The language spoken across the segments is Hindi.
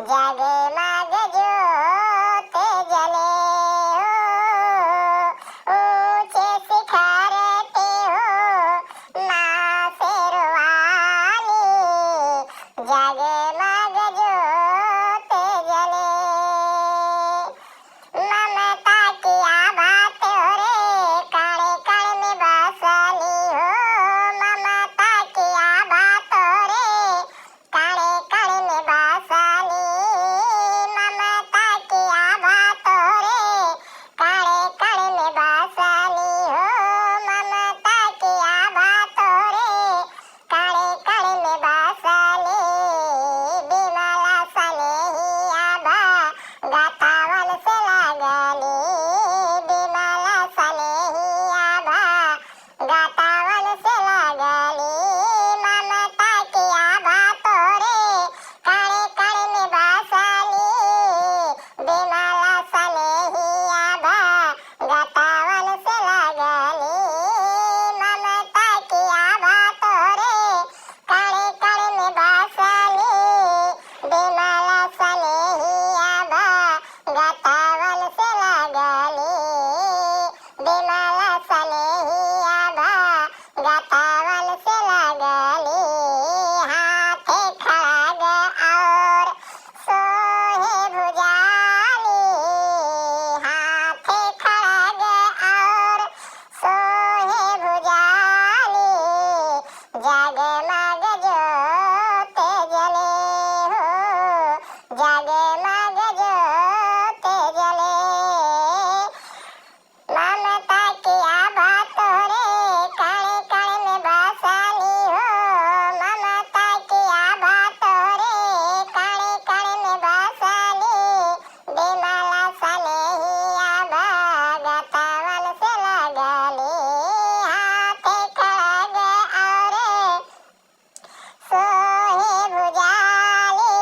जगमग ज्योत जले हो, ऊंचे शिखर पे हो माँ शेरवाली। जगमग ज्योत जले, ममता की आभा तोरे कण कण में बसली हो। ममता की आभा तोरे कण कण में बसली। ममता की आभा तोरे कण कण में बसली हो। ममता की आभा तोरे कण कण में बसली। बिमला सनेही आभा गतावन से लगली। बिमला सनेही आभा गतावन से लगली। ममता की आभा तोरे कण कण में बसली। बिमला सनेही आभा गतावन से लगली। ममता की आभा तोरे कण कण में बसली। बिमला सनेही आभा गतावन से लगली। बिमला सनेही आभा गतावन से लगली। हाथे खड़ग और सोहे भुजाली। हाथे खड़ग और सोहे भुजाली। जगमग ज्योत जले हो, जगमग ज्योत जले। ममता की आभा तोरे कण कण में बसली हो। ममता की आभा तोरे कण कण में बसली। बिमला सनेही आभा गतावन से लगली। हाथे खड़ग और सोहे भुजाली।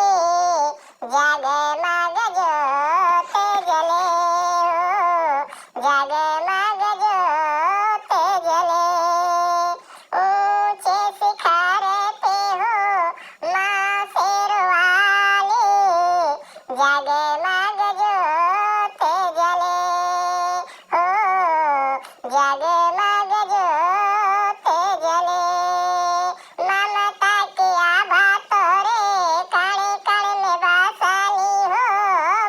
जगमग ज्योत जले हो, जगमग ज्योत जले। ऊंचे शिखर पे हो माँ शेरवाली। जगमग ज्योत जले हो, जगमग ज्योत जले। ममता की आभा तोरे कण कण में बसली हो।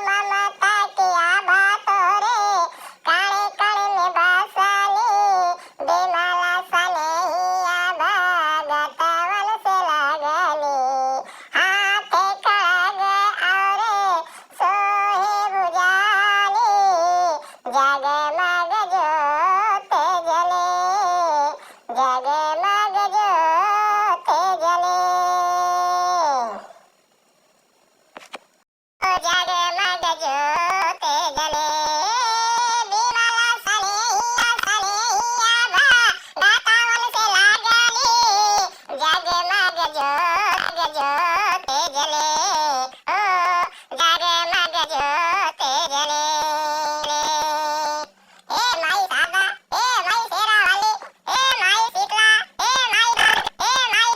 ममता की आभा तोरे कण कण में बसली। बिमला सनेही आभा गतावन से लगली। हाथे खड़ग और सोहे भुजाली। जगमग ज्योत जले, जगमग ज्योत जले। जगमग ज्योत जले। बिमला सनेही आभा गतावन से लगली। जगमग ज्योत जले हो, जगमग ज्योत जले। ए माई शारदा, ए माई शेरावाली, ए माई शीतला, ए माई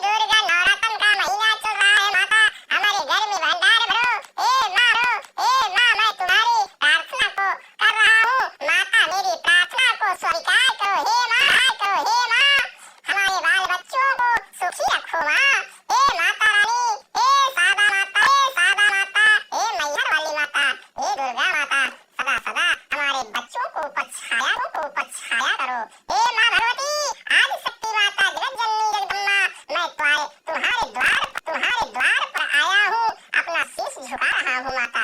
दुर्गा, नवरात्र का महीना चल रहा है माता, हमारे घर में भंडार भरो। ए माँ रो, ए माँ मैं तुम्हारी प्रार्थना को कर रहा हूँ। माता मेरी प्रार्थना को स्वीकार करो। हे माँ करो, हे माँ हमारे बाल बच्चों को सुखी रखो माँ। हे माता रानी, हे शारदा माता, हे शारदा माता, हे मैहर वाली माता, हे दुर्गा माता, सदा सदा हमारे बच्चों को ऊपर छाया करो। हे माँ भगवती, आदि शक्ति माता, जगत जननी जगदम्बा, मैं तुम्हारे द्वार पर आया हूँ। अपना शीश झुका रहा हूँ माता।